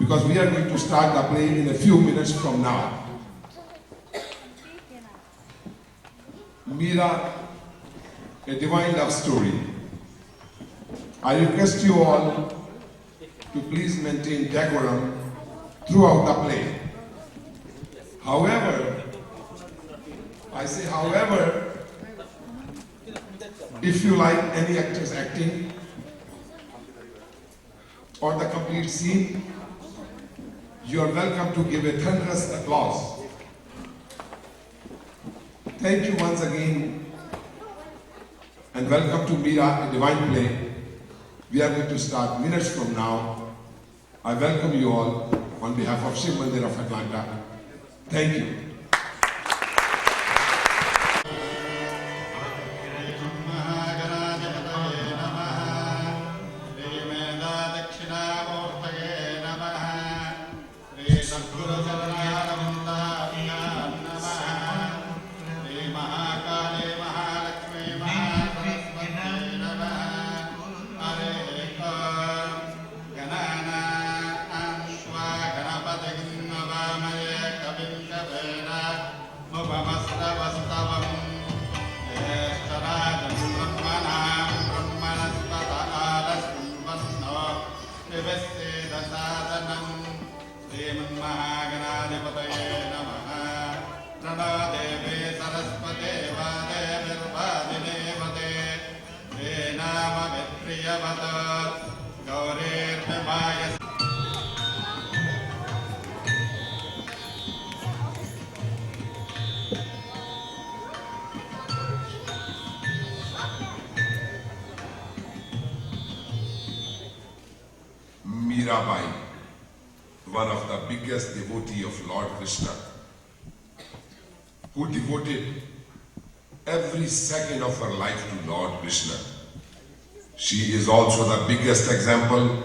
because we are going to start the play in a few minutes from now. Meera, a divine love story. I request you all to please maintain decorum throughout the play. However, if you like any actor's acting or the complete scene, you are welcome to give a thunderous applause. Thank you once again and welcome to Meera, a divine play. We are going to start minutes from now. I welcome you all on behalf of Shiv Mandir of Atlanta. Thank you. Meerabai, one of the biggest devotee of Lord Krishna, who devoted every second of her life to Lord Krishna. She is also the biggest example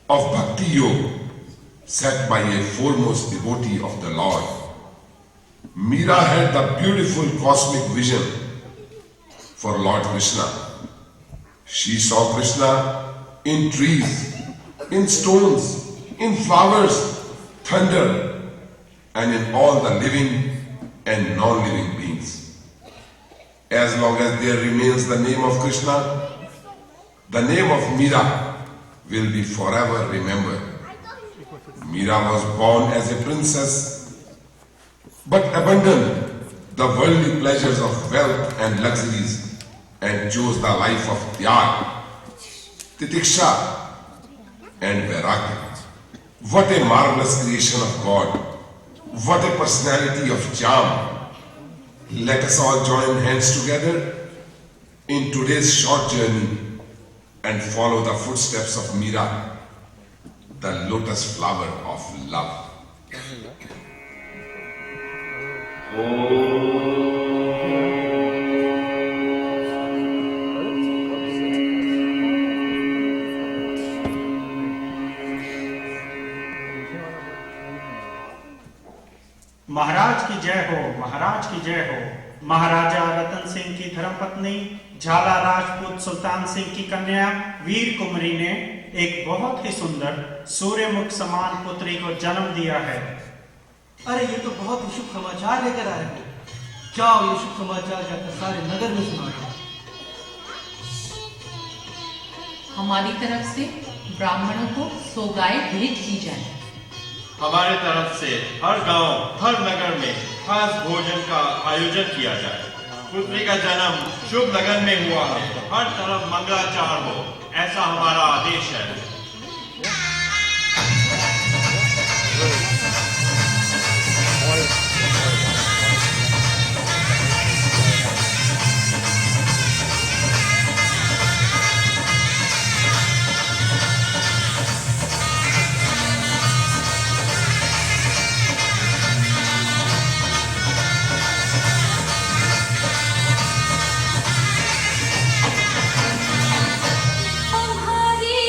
of Bhakti Yoga set by a foremost devotee of the Lord. Meera had the beautiful cosmic vision for Lord Krishna. She saw Krishna in trees, in stones, in flowers, thunder, and in all the living and non-living beings. As long as there remains the name of Krishna, the name of Meera will be forever remembered. Meera was born as a princess, but abandoned the worldly pleasures of wealth and luxuries and chose the life of Tyag, Titiksha, and Vairagya. What a marvelous creation of God. What a personality of charm. Let us all join hands together in today's short journey and follow the footsteps of Meera, the lotus flower of love. महाराज की जय हो, महाराज की जय हो। महाराजा रतन सिंह की धर्मपत्नी झाला राजपूत सुल्तान सिंह की कन्या वीर कुमारी ने एक बहुत ही सुंदर सूर्यमुख समान पुत्री को जन्म दिया है। अरे ये तो बहुत ही शुभ समाचार लेकर आए हो। जाओ ये शुभ समाचार जाकर सारे नगर में सुनाओ। हमारी तरफ से ब्राह्मणों को सौगात भेंट की जाए। हमारे तरफ से हर गांव, हर नगर में खास भोजन का आयोजन किया जाए। पुत्री का जन्म शुभ लगन में हुआ है, हर तरफ मंगलाचार हो, ऐसा हमारा आदेश है। हमारी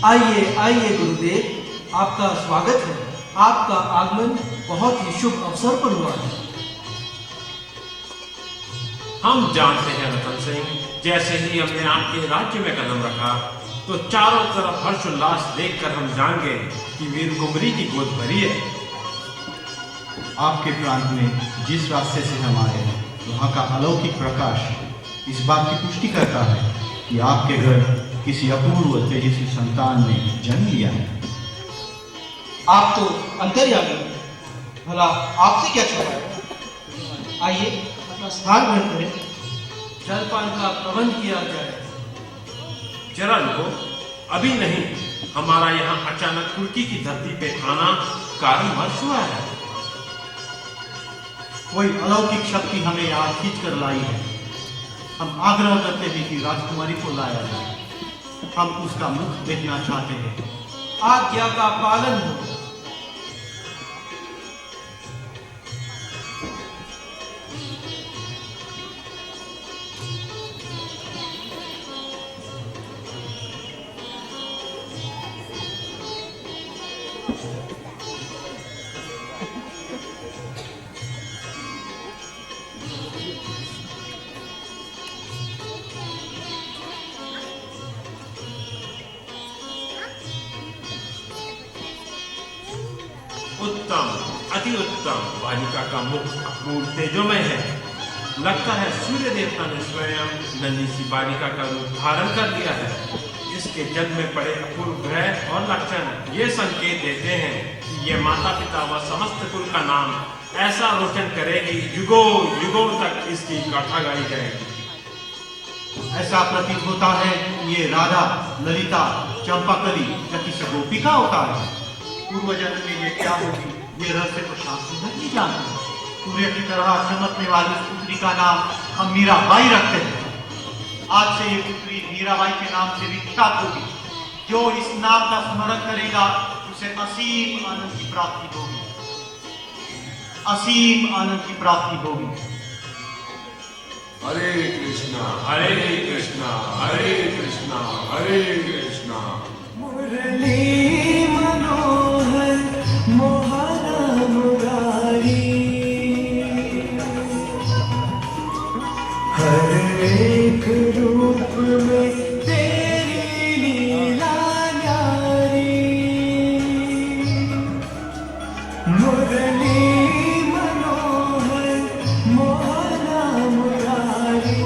आइए आइए गुरुदेव, आपका स्वागत है। आपका आगमन बहुत ही शुभ अवसर पर हुआ है। हम जानते हैं रतन सिंह, जैसे ही हमने आपके राज्य में कदम रखा तो चारों तरफ हर्षोल्लास देखकर हम जान गए कि वीर कुंवरी की गोद भरी है। आपके प्रांत में जिस रास्ते से हम आए हैं वहाँ का अलौकिक प्रकाश इस बात की पुष्टि करता है कि आपके घर किसी अपूर्व तेजस्वी संतान ने जन्म लिया है। आप तो अंतर्यामी हैं, भला आपसे क्या छुपा है? आइए अपना स्थान ग्रहण करें, जलपान का प्रबंध किया जाए। जरा रुको, अभी नहीं। हमारा यहाँ अचानक तुर्की की धरती पे आना कारणवश हुआ है। कोई अलौकिक शक्ति हमें यहाँ खींच कर लाई है। हम आग्रह करते हैं कि राजकुमारी को लाया जाए। हम उसका मुख देखना चाहते हैं। आज्ञा का पालन हो। उत्तम, अति उत्तम। बालिका का मुख अपूर्व तेजोमय है। लगता है सूर्य देवता ने स्वयं नन्ही सी बालिका का रूप धारण कर लिया है। इसके जन्म में पड़े अपूर्व ग्रह और लक्षण ये संकेत देते हैं कि ये माता पिता व समस्त कुल का नाम ऐसा रोशन करेगी, युगों युगों तक इसकी गाथा गाई जाएगी। ऐसा प्रतीत होता है कि ये राधा, ललिता, चंपाकली या किसी गोपिका अवतार है। पूर्व जन्म में ये क्या होगी, ये रहस्य तो शाम सुंदर नहीं जानते। सूर्य की तरह चमकने वाली इस पुत्री का नाम हम मीराबाई रखते हैं। आज से ये पुत्री मीराबाई के नाम से विख्यात होगी। जो इस नाम का स्मरण करेगा उसे असीम आनंद की प्राप्ति होगी। असीम आनंद की प्राप्ति होगी। हरे कृष्णा हरे कृष्णा हरे कृष्णा हरे कृष्णा। मुरली मनोहर मोहना मुरारी, हर एक रूप में तेरी लीला न्यारी। मुरली मनोहर मोहना मुरारी।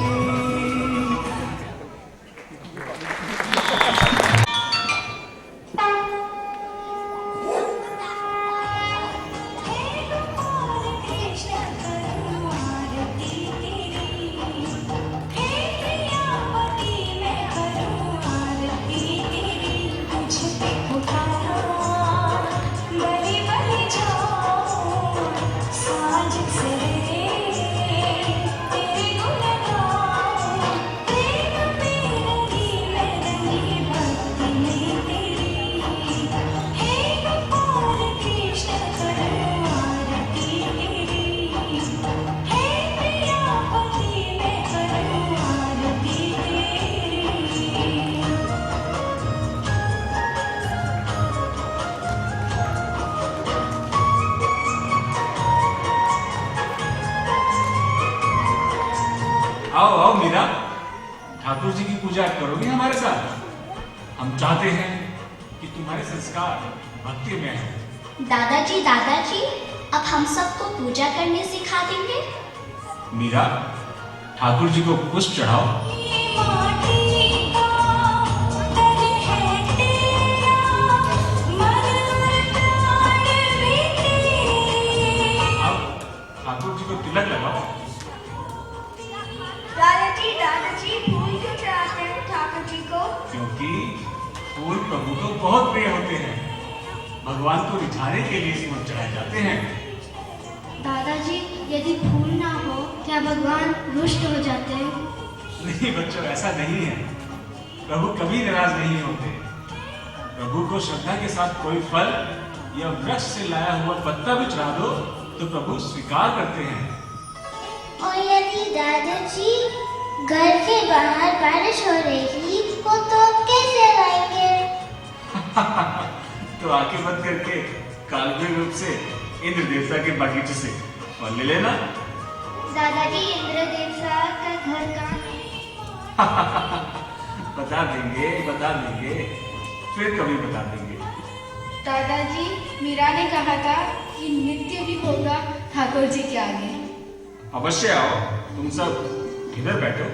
आओ आओ मीरा, ठाकुर जी की पूजा करोगे हमारे साथ? हम चाहते हैं कि तुम्हारे संस्कार भक्ति में है। दादाजी दादाजी, अब हम सबको पूजा करने सिखा देंगे। मीरा, ठाकुर जी को पुष्प चढ़ाओ। अब ठाकुर जी को तिलक लगाओ। दादाजी फूल क्यों चढ़ाते हैं ठाकुर जी को? क्योंकि फूल प्रभु को बहुत प्रिय होते हैं। भगवान को रिझाने के लिए फूल चढ़ाए जाते हैं। दादाजी, यदि फूल ना हो क्या भगवान रुष्ट हो जाते हैं? नहीं बच्चों, ऐसा नहीं है। प्रभु कभी नाराज नहीं होते। प्रभु को श्रद्धा के साथ कोई फल या वृक्ष से लाया हुआ पत्ता भी चढ़ा दो तो प्रभु स्वीकार करते हैं। और यदि दादाजी घर के बाहर बारिश हो रही हो तो कैसे लाएंगे? तो आंखें बंद करके काल्पनिक रूप से इंद्र देवता के बागीचे से फल ले लेना। दादाजी इंद्र देवता का घर कहाँ है? बता देंगे, फिर कभी बता देंगे। दादाजी मीरा ने कहा था कि नृत्य भी होगा ठाकुर जी के आगे। अवश्य आओ, तुम सब इधर बैठो।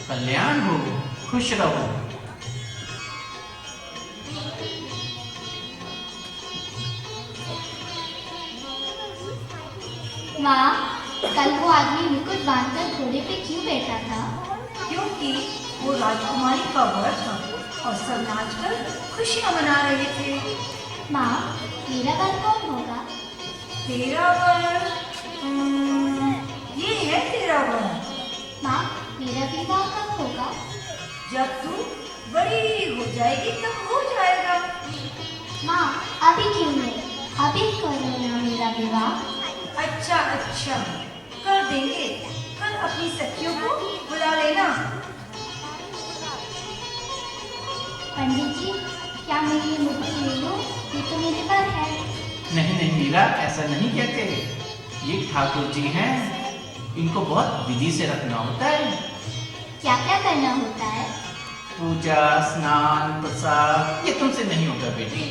कल्याण हो, खुश रहो। माँ, कल वो आदमी मुकुट बांधकर घोड़े पे क्यों बैठा था? क्योंकि वो राजकुमारी का वर था और सब नाचकर खुशियाँ मना रहे थे। माँ, मेरा वर कौन होगा? तेरा वर? ये है तेरा वर। माँ, मेरा विवाह कब होगा? जब तू बड़ी हो जाएगी तब हो जाएगा। माँ, अभी क्यों नहीं? अभी करो ना मेरा विवाह। अच्छा अच्छा, कर देंगे। कल अपनी सखियों को बुला लेना। पंडित जी, क्या मैं ये मूर्ति ले लूं? ये तो मेरे पर है। नहीं नहीं मीरा, ऐसा नहीं कहते। ये ठाकुर जी हैं, इनको बहुत विधि से रखना होता है। क्या क्या करना होता है? पूजा, स्नान, प्रसाद, ये तुमसे नहीं होगा बेटी।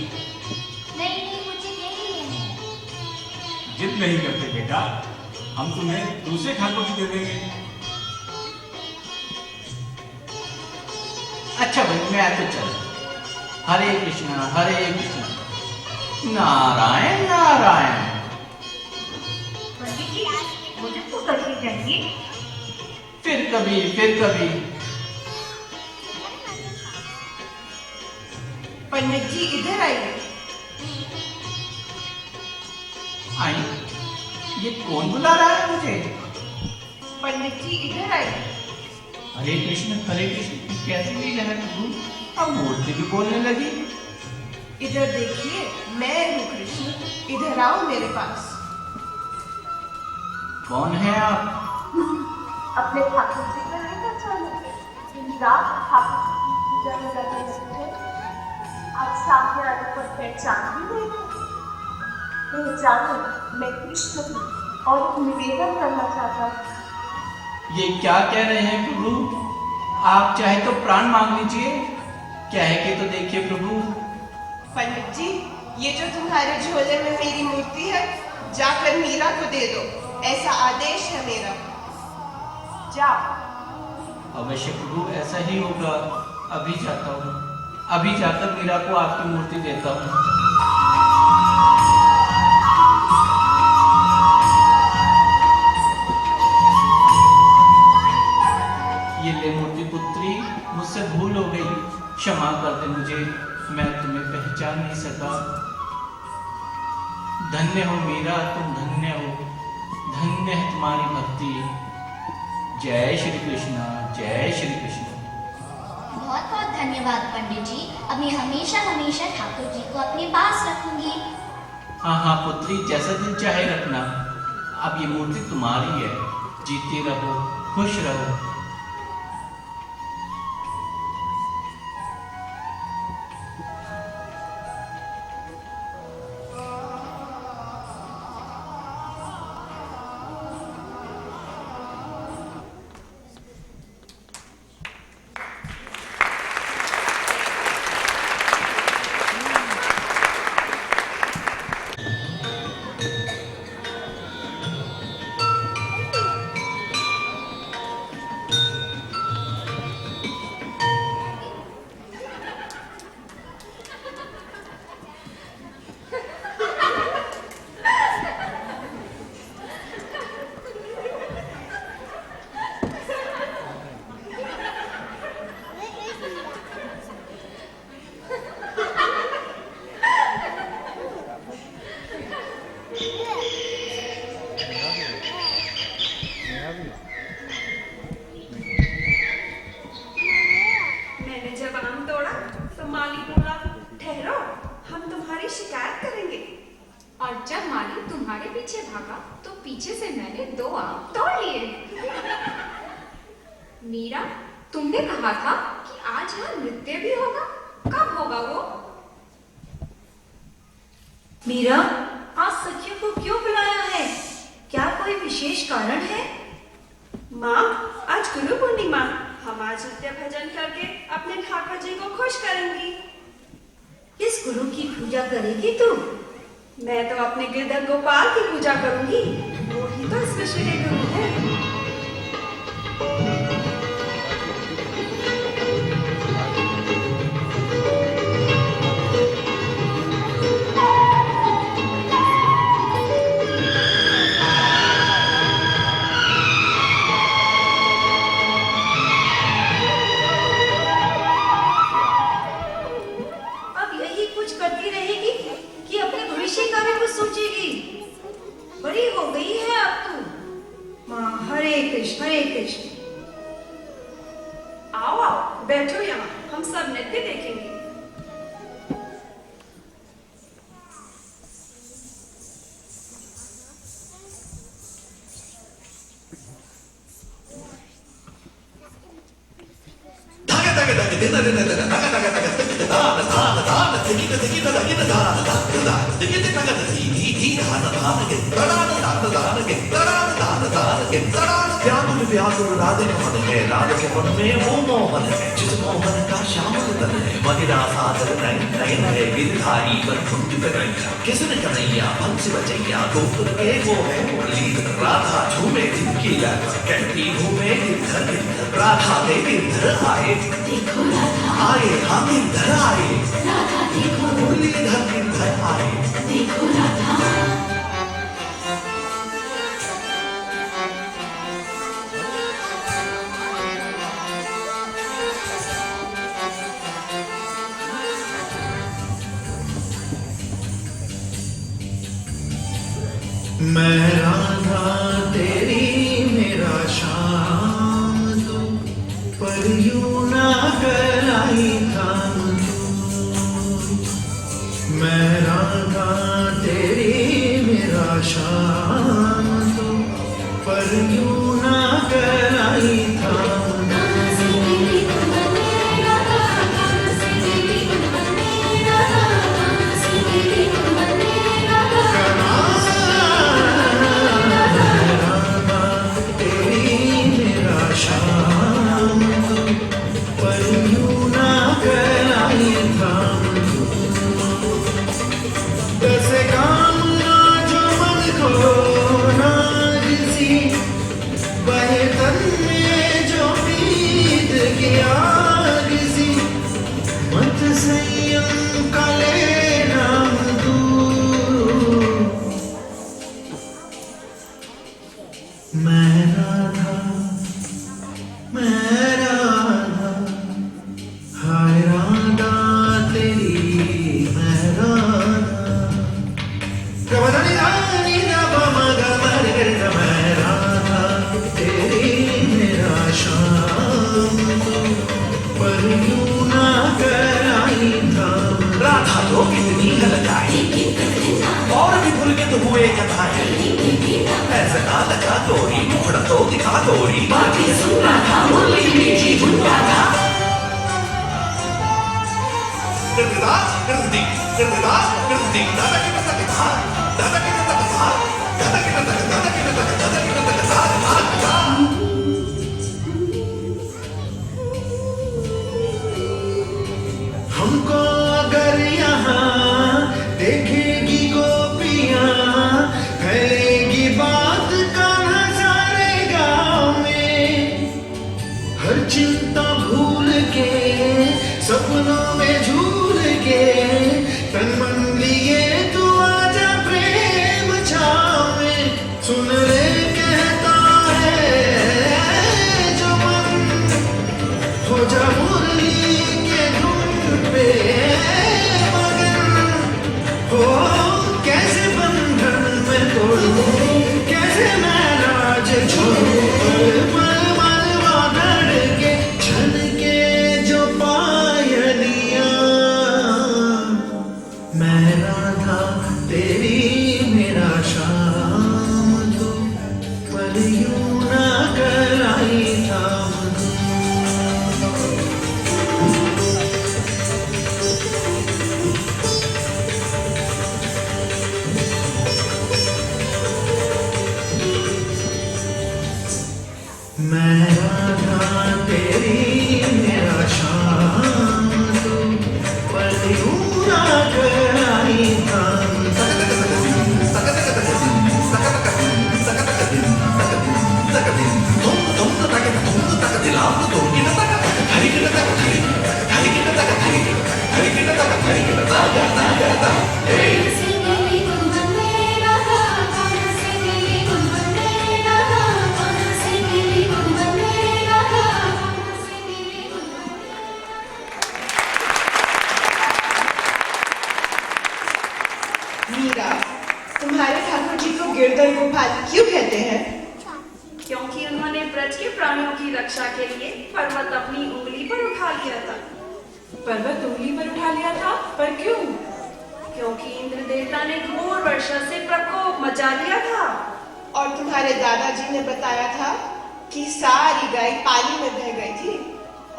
नहीं नहीं, मुझे यही है। जिद नहीं करते बेटा, हम तुम्हें दूसरे ठाकुर जी दे देंगे। अच्छा भाई, मैं तो चल। हरे कृष्णा नारायण नारायण। पंडित जी, मुझे तो करनी चाहिए। फिर कभी। पंडित जी इधर आइए। आई, ये कौन बुला रहा है मुझे? पंडित जी इधर आइए। हरे कृष्ण कैसे भी है प्रभु? अब मूर्ति भी बोलने लगी। इधर देखिए, मैं हूँ कृष्ण। इधर आओ मेरे पास। कौन है आप? अपने ठाकुर जी का नहीं पहचानोगे? दिन रात ठाकुर जी की पूजा में लगे रहते हैं। आज सामने आने पर पहचान भी नहीं गए। पहचानो, मैं कृष्ण हूँ और एक निवेदन करना चाहता हूँ। ये क्या कह रहे हैं प्रभु? आप चाहे तो प्राण मांग लीजिए, कह के तो देखिए प्रभु। पंडित जी, ये जो तुम्हारे झोले में मेरी मूर्ति है, जाकर मीरा को दे दो। ऐसा आदेश है मेरा। जाओ। अवश्य प्रभु, ऐसा ही होगा। अभी जाता हूँ, अभी जाकर मीरा को आपकी मूर्ति देता हूँ। ये ले मूर्ति पुत्री, मुझसे भूल हो गई, क्षमा कर दे मुझे, मैं तुम्हें पहचान नहीं सका। धन्य हो मीरा, तुम धन्य हो, धन्य है तुम्हारी भक्ति। जय श्री कृष्ण, जय श्री कृष्ण। बहुत बहुत धन्यवाद पंडित जी। अब मैं हमेशा हमेशा ठाकुर जी को अपने पास रखूंगी। हाँ पुत्री, जैसा दिल चाहे रखना। अब ये मूर्ति तुम्हारी है, जीते रहो, खुश रहो। मैंने जब आम तोड़ा तो माली बोला, ठहरो, हम तुम्हारी शिकायत करेंगे। और जब माली तुम्हारे पीछे भागा तो पीछे से मैंने 2 आम तोड़ लिए। मीरा, तुमने कहा था कि आज यहाँ नृत्य भी होगा, कब होगा वो? मीरा, आज सखियों को क्यों बुलाया है? क्या कोई विशेष कारण है? माँ, आज गुरु पूर्णिमा, हम आज नृत्य भजन करके अपने ठाकुर जी को खुश करेंगी। किस गुरु की पूजा करेगी तू? मैं तो अपने गिरधर गोपाल की पूजा करूंगी, वो ही तो इस विश्व के गुरु है। व्याकुल राधे का मन है, राधे के मन में वो मोहन है, जिस मोहन का श्यामल तन है, मदिरा सागर नयन नयन है, गिरधारी पर कुंज कन्हैया, किसन कन्हैया हंस बजैया, गोकुल के वो है मुरलीधर, राधा झूमे जिनकी लहर, कहती घूमे गिरधर गिरधर, राधा दे गिरधर आए, देखो राधा आए, हाँ गिरधर आए, राधा देखो मुरलीधर गिरधर आए, देखो राधा। मैं राधा तेरी मेरा शाम तू, पर यूं ना कराई काम तू। मैं राधा तेरी मेरा शाम तू, पर यूं ना कराई काम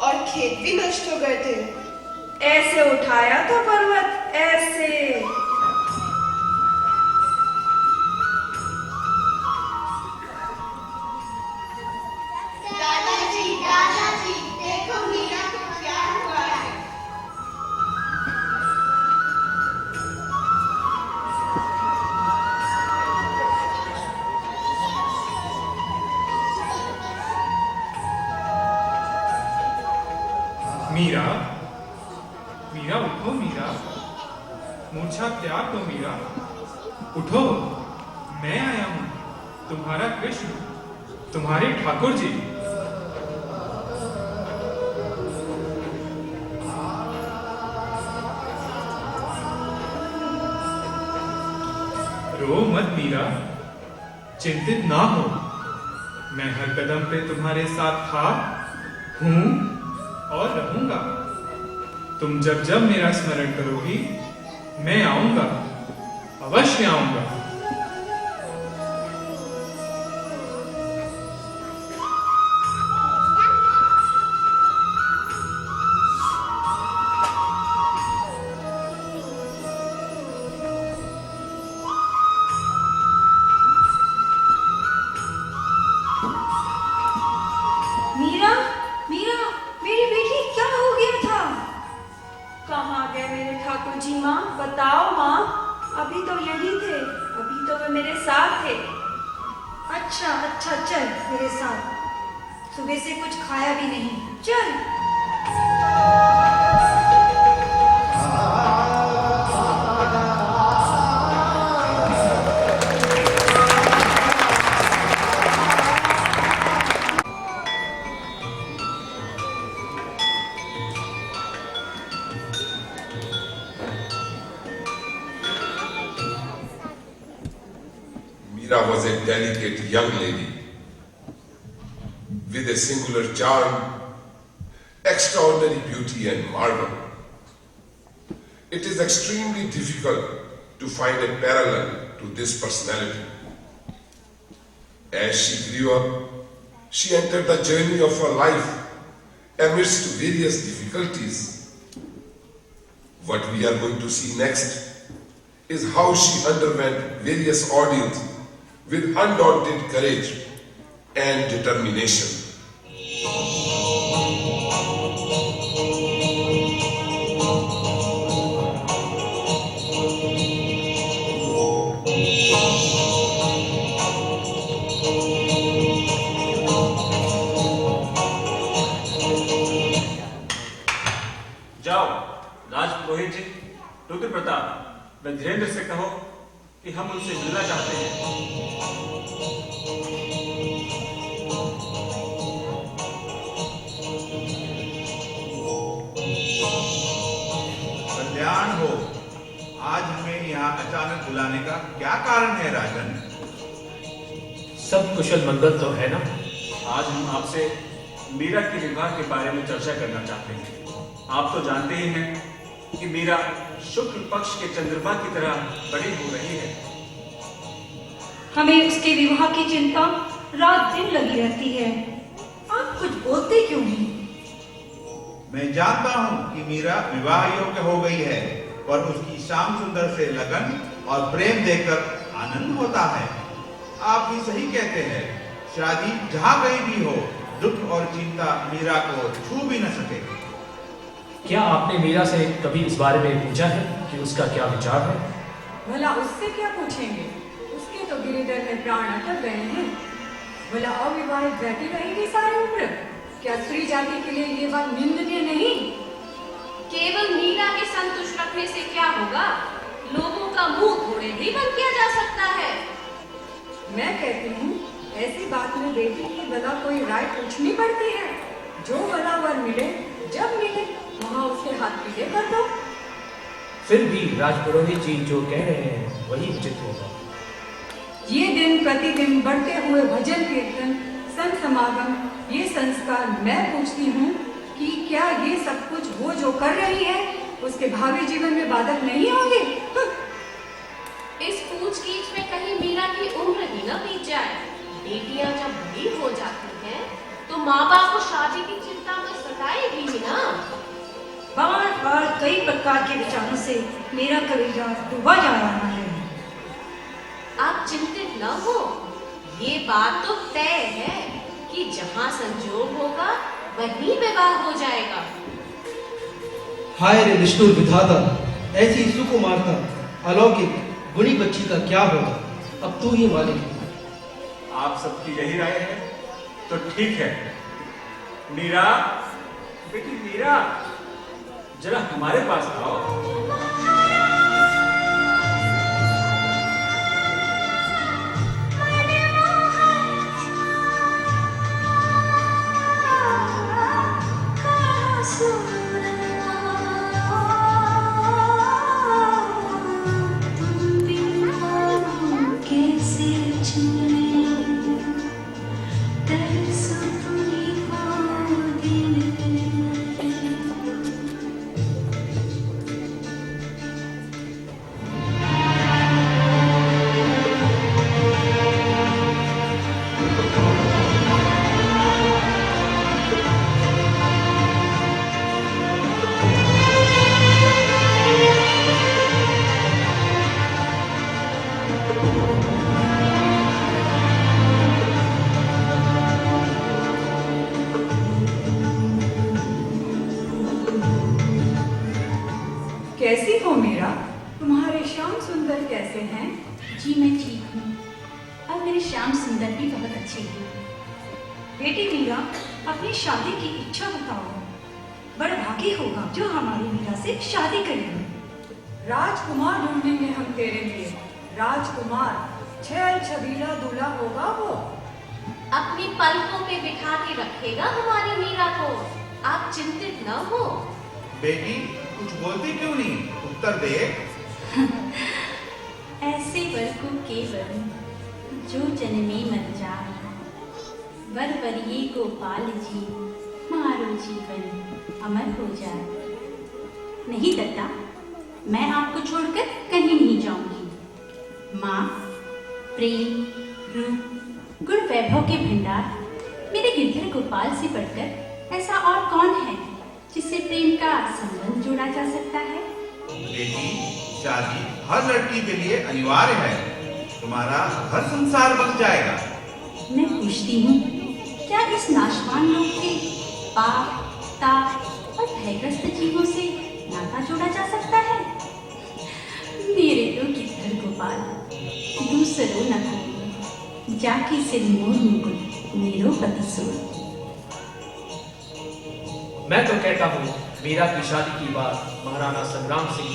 और खेत भी नष्ट हो गए थे। ऐसे उठाया था पर्वत, ऐसे। दादाजी, देखो मीरा को क्या हुआ है। मीरा, मीरा उठो मीरा, मूर्छा त्याग दो मीरा, उठो, मैं आया हूं, तुम्हारा कृष्ण, तुम्हारे ठाकुर जी। रो मत मीरा, चिंतित ना हो, मैं हर कदम पे तुम्हारे साथ था, हूं और रहूंगा। तुम जब जब मेरा स्मरण करोगी, मैं आऊंगा, अवश्य आऊंगा। मीरा, मीरा, मेरी बेटी क्या हो गया था? कहाँ गए मेरे ठाकुर जी माँ? बताओ माँ। अभी तो यही थे, अभी तो वे मेरे साथ थे। अच्छा अच्छा, चल मेरे साथ। सुबह से कुछ खाया भी नहीं, चल। Meera was a delicate young lady with a singular charm, extraordinary beauty and marvel. It is extremely difficult to find a parallel to this personality. As she grew up, she entered the journey of her life amidst various difficulties. What we are going to see next is how she underwent various ordeals with undaunted courage and determination. जाओ राजपुरोहित जी, रुद्र प्रताप व धीरेन्द्र से कहो कि हम उनसे मिलना चाहते हैं। कल्याण हो। आज हमें यहाँ अचानक बुलाने का क्या कारण है राजन? सब कुशल मंगल तो है ना? आज हम आपसे मीरा के विवाह के बारे में चर्चा करना चाहते हैं। आप तो जानते ही हैं कि मीरा शुक्ल पक्ष के चंद्रमा की तरह बड़ी हो रही है। हमें उसके विवाह की चिंता रात दिन लगी रहती है। आप कुछ बोलते क्यों नहीं? मैं जानता हूँ कि मीरा विवाह योग्य हो गई है, पर उसकी श्याम सुंदर से लगन और प्रेम देखकर आनंद होता है। आप भी सही कहते हैं, शादी जहाँ कहीं भी हो, दुख और चिंता मीरा को छू भी न सके। क्या आपने मीरा से कभी इस बारे में पूछा है कि उसका क्या विचार है? भला उससे क्या पूछेंगे? उसके तो गिरिधर में प्राण अटक गए हैं। भला अविवाहित बैठी रहेगी सारी उम्र? क्या स्त्री जाति के लिए ये बात निंदनीय नहीं? केवल मीरा के संतुष्ट रखने से क्या होगा? लोगों का मुंह थोड़े भी बंद किया जा सकता है। मैं कहती हूँ, ऐसी बात में बेटी की भला कोई राय पूछनी पड़ती है? जो भला वर मिले, जब मिले वहाँ उसके हाथ पीले कर दो। फिर भी राजपुरोहित जी जो कह रहे हैं वही उचित होगा। ये दिन प्रतिदिन बढ़ते हुए भजन कीर्तन, संत समागम, ये संस्कार, मैं पूछती हूँ कि क्या ये सब कुछ वो जो कर रही है उसके भावी जीवन में बाधक नहीं होंगे? इस पूछ-गीछ में कहीं मीरा की उम्र ही न बीत जाए। बेटियां जब बड़ी हो जाती हैं, तो माँ बाप को शादी की चिंता में सताएगी ही ना। बार बार कई प्रकार के विचारों से मेरा कलेजा डूबा जा रहा है। आप चिंतित न हो, ये बात तो तय है कि जहाँ संजोग होगा वहीं विवाह हो जाएगा। हाय रे निष्ठुर विधाता, ऐसी सुकुमारता अलौकिक गुणी बच्ची का क्या होगा? अब तू ही मालिक है। आप सबकी यही राय है तो ठीक है। मीरा, बेटी मीरा, जरा हमारे पास आओ। कैसी हो मीरा? तुम्हारे श्याम सुंदर कैसे हैं? जी मैं ठीक हूँ, और मेरे श्याम सुंदर भी बहुत अच्छे हैं। बेटी मीरा, अपनी शादी की इच्छा बताओ। बड़ भागी होगा जो हमारी मीरा से शादी करेगा। राजकुमार ढूंढेंगे हम तेरे लिए। राजकुमार, छेल छबीला दूल्हा होगा वो। अपनी पलकों पे बिठा के रखेगा हमारी मीरा को। आप चिंतित न हो। बेटी कुछ बोलती क्यों नहीं? उत्तर दे। ऐसे वर को केवल जो जन्मे मर जाए, वर वरिये को पाल जी, मारो जीवन अमर हो जाए। नहीं दत्ता, मैं आपको छोड़कर कहीं नहीं जाऊंगी। माँ, प्रेम, रूप, गुण वैभव के भंडार मेरे गिरधर गोपाल से बढ़कर ऐसा और कौन है जिससे प्रेम का संबंध जोड़ा जा सकता है? बेटी, शादी हर लड़की के लिए अनिवार्य है। तुम्हारा हर संसार बन जाएगा। मैं पूछती हूँ, क्या इस नाशवान लोक के पाप, ताप और भयग्रस्त जीवों से नाता जोड़ा जा सकता है? मेरे तो गिरधर गोपाल दूसरो न कोई, जाकी सिर मोर मुकुट मेरो पति सोई। मैं तो कहता हूँ मीरा की शादी की बात महाराणा संग्राम सिंह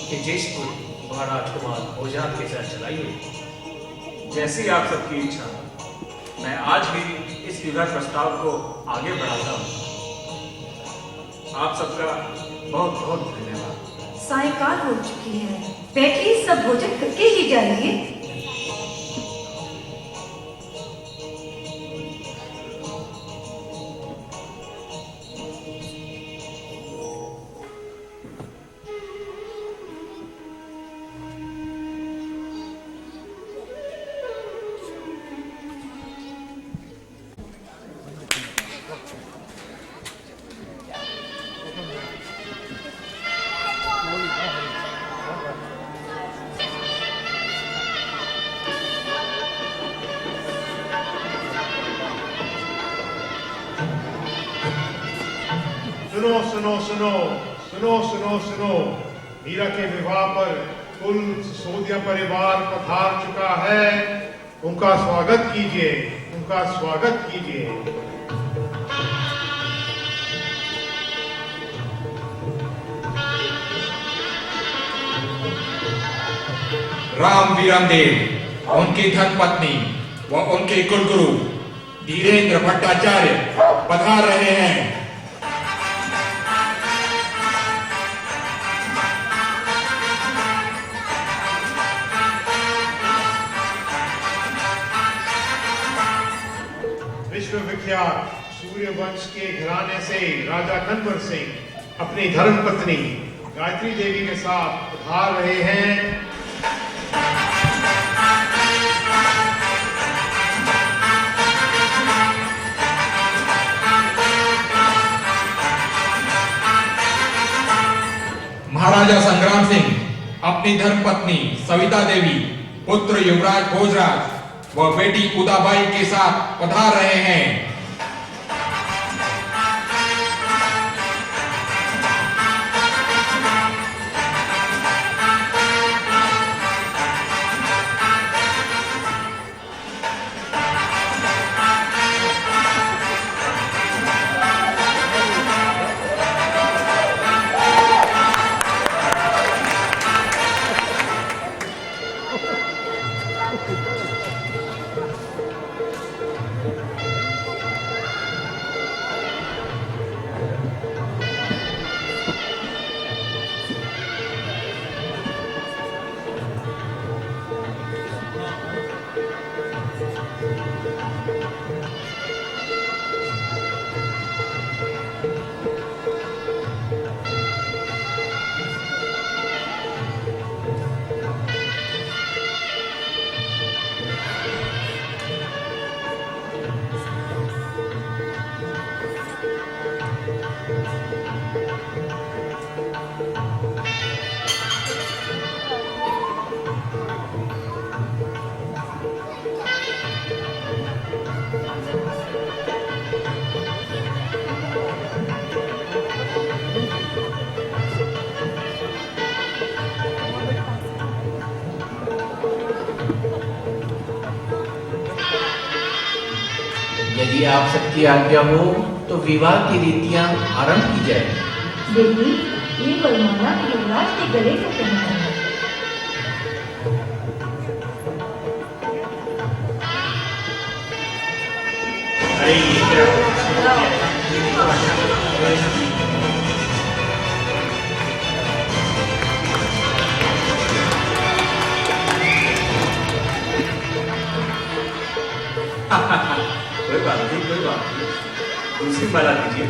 के ज्येष्ठ पुत्र महाराज कुमार भोजनाथ के साथ चलाइए। जैसी आप सबकी इच्छा, मैं आज ही इस विवाह प्रस्ताव को आगे बढ़ाता हूँ। आप सबका बहुत बहुत धन्यवाद। सायंकाल हो चुकी है, बैठिए, सब भोजन करके ही जाइए। सुनो सुनो सुनो सुनो सुनो सुनो, मीरा के विवाह पर कुल सिसोदिया परिवार पधार चुका है। उनका स्वागत कीजिए, उनका स्वागत कीजिए। राम वीरमदेव और उनकी धर्मपत्नी व उनके कुलगुरु धीरेन्द्र भट्टाचार्य पधार रहे हैं। विश्वविख्यात सूर्य वंश के घराने से राजा कन्वर सिंह अपनी धर्मपत्नी गायत्री देवी के साथ पधार रहे हैं। महाराजा संग्राम सिंह अपनी धर्मपत्नी सविता देवी, पुत्र युवराज भोजराज व बेटी उदाबाई के साथ पधार रहे हैं। यदि आप सबकी आज्ञा हो तो विवाह की रीतियां आरंभ की जाए। देवी, ये वरमाला युवराज के गले को पहनाना है। अरे ये क्या कोई बात नहीं, दूसरी माला दीजिए।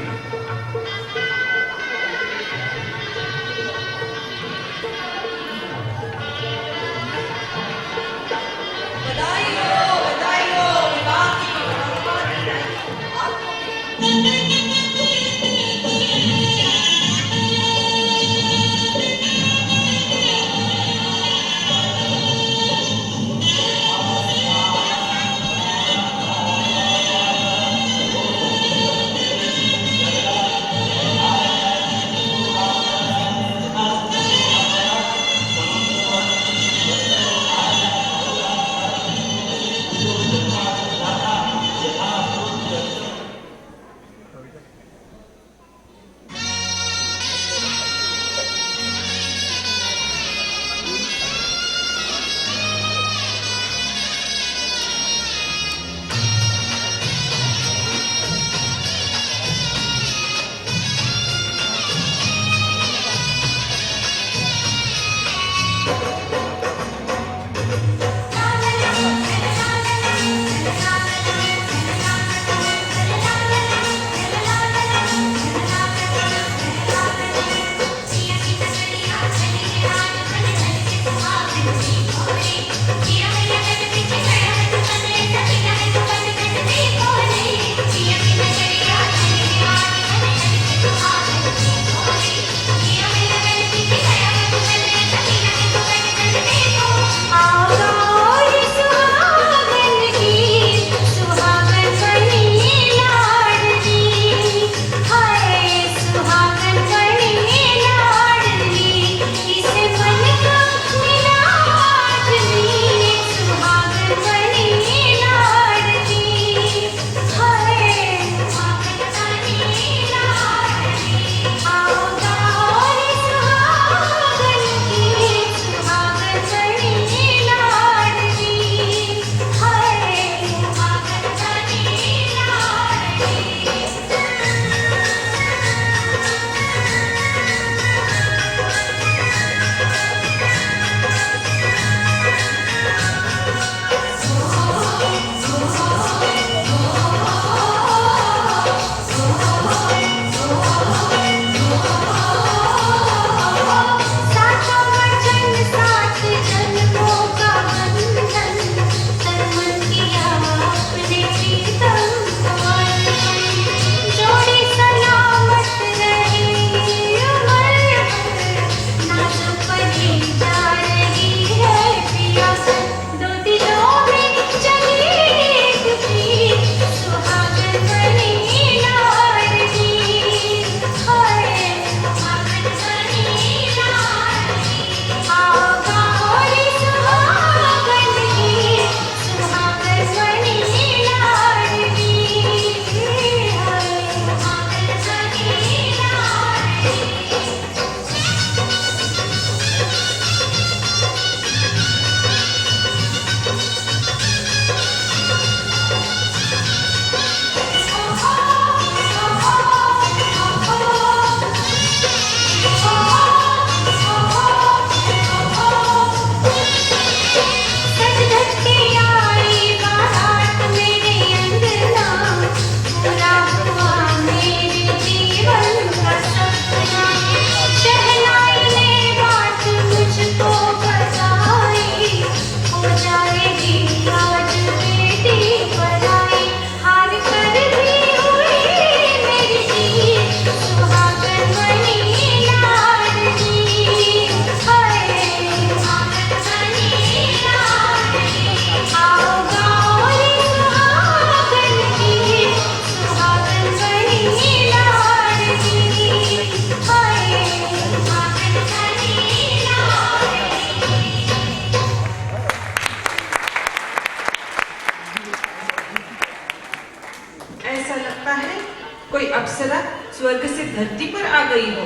कोई अप्सरा स्वर्ग से धरती पर आ गई हो।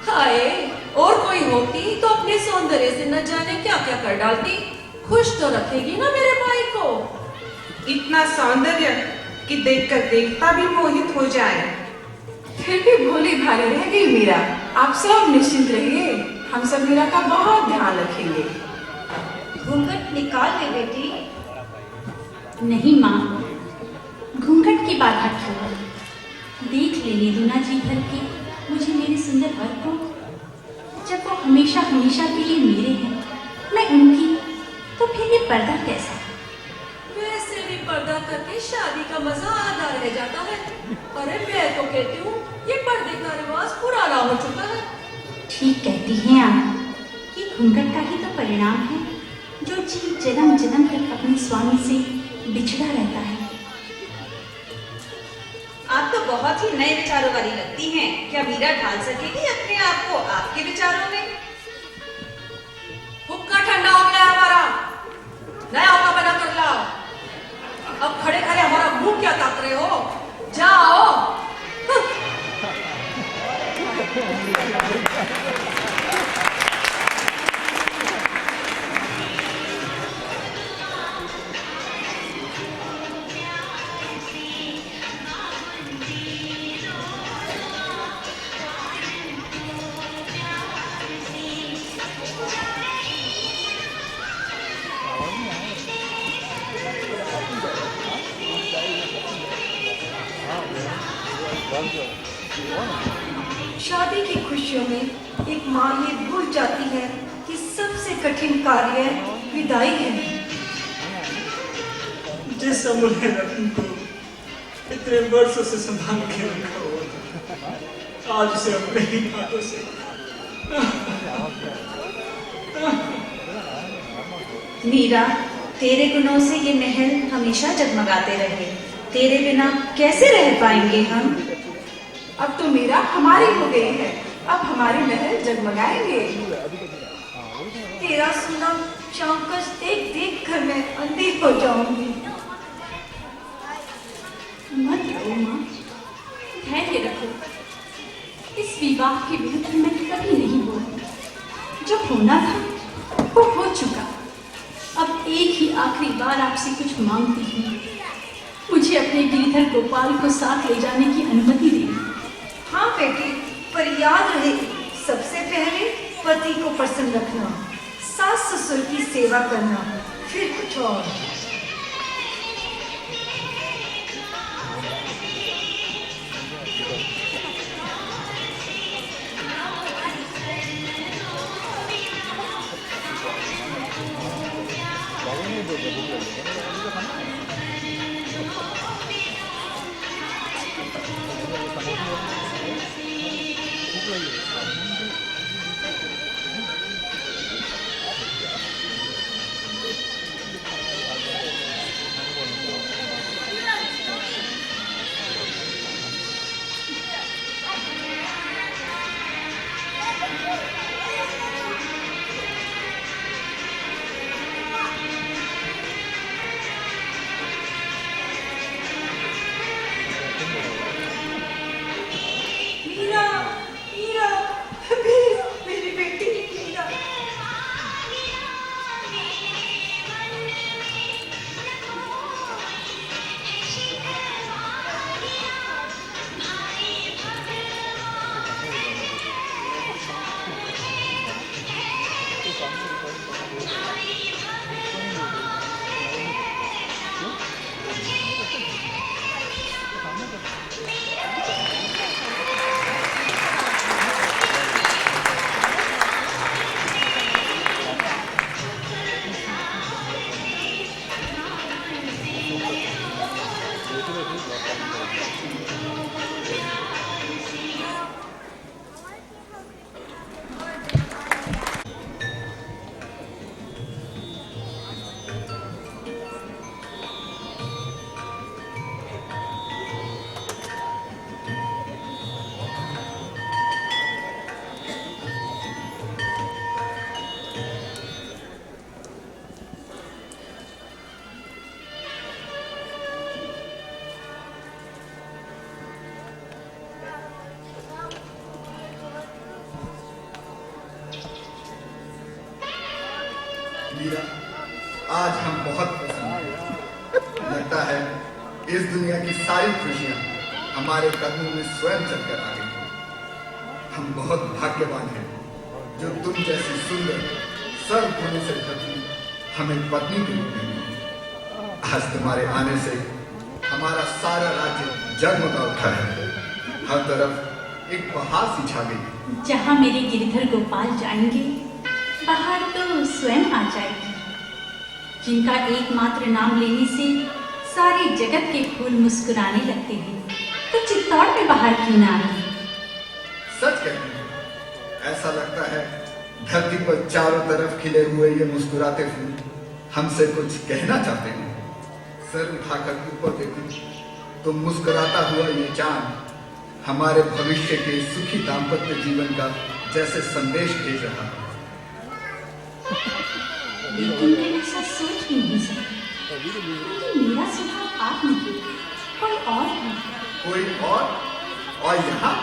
हाय, और कोई होती तो अपने सौंदर्य से न जाने क्या क्या कर डालती। खुश तो रखेगी ना मेरे भाई को। इतना सौंदर्य कि देखकर देवता भी मोहित हो जाए। फिर भी भोली भाली रह गई मीरा। आप सब निश्चिंत रहिए, हम सब मीरा का बहुत ध्यान रखेंगे। घूंघट निकाल ले बेटी। नहीं माँ, घूंघट की बात क्यों? देख लेने दो ना जी भर के मुझे मेरे सुंदर वर को। जब वो हमेशा हमेशा के लिए मेरे हैं, मैं उनकी, तो फिर ये पर्दा कैसा? वैसे भी पर्दा करके शादी का मजा आधा रह जाता है। अरे मैं तो कहती हूँ ये पर्दे का रिवाज पुराना हो चुका है। ठीक कहती हैं आप। ये घूंघट का ही तो परिणाम है जो जीव जन्म जन्म तक अपने स्वामी से बिछड़ा रहता है। आप तो बहुत ही नए विचारों वाली लगती हैं। क्या मीरा ढाल सकेगी अपने आप को आपके विचारों में? हुक्का ठंडा हो गया हमारा, नया हुक्का बना कर लाओ। अब खड़े खड़े हमारा मुंह क्या ताक रहे हो? जाओ। शादी की खुशियों में एक माँ ये भूल जाती है कि सबसे कठिन कार्य विदाई है। जिस अमूल्य रत्न को इतने वर्षों से संभाल के रखा हुआ था, आज उसे अपने ही हाथों से। मीरा, तेरे गुणों से ये महल हमेशा जगमगाते रहे। तेरे बिना कैसे रह पाएंगे हम? अब तो मीरा हमारी हो गई है, अब हमारे महल जगमगाएंगे। तेरा सुना चांकस देख देख कर मैं अंधी हो जाऊंगी। मत रो माँ, धैर्य रखो। इस विवाह के विरुद्ध मैं कभी नहीं बोली। जो होना था वो हो चुका। अब एक ही आखिरी बार आपसे कुछ मांगती हूँ। मुझे अपने गिरिधर गोपाल को साथ ले जाने की अनुमति दें। हाँ बेटी, पर याद रहे, सबसे पहले पति को प्रसन्न रखना, सास ससुर की सेवा करना, फिर कुछ और। मीरा, आज हम बहुत प्रसन्न हैं। लगता है इस दुनिया की सारी खुशियां हमारे कदमों में स्वयं चलकर आ गई हैं। हम बहुत भाग्यवान हैं जो तुम जैसी सुंदर सर्व गुणों से भरी हमें पत्नी के रूप में मिली। आज तुम्हारे आने से हमारा सारा राज्य जगमगा उठा है। हर तरफ एक बहार सी छा गई। जहाँ मेरे गिरधर गोपाल जाएंगे, बाहर तो स्वयं आ जाएगी। जिनका एकमात्र नाम लेने से सारे जगत के फूल मुस्कुराने लगते हैं, तो चित्तौड़ में बाहर क्यों ना आए? सच कहती है, ऐसा लगता है धरती पर चारों तरफ खिले हुए ये मुस्कुराते फूल हमसे कुछ कहना चाहते हैं। सर उठाकर ऊपर देखूं तो मुस्कुराता हुआ ये चांद हमारे भविष्य के सुखी दाम्पत्य जीवन का जैसे संदेश भेज रहा है। लेकिन मैं ऐसा सोच भी नहीं सकती कि मेरा स्वभाव आप नहीं, कोई और है। कोई और यहाँ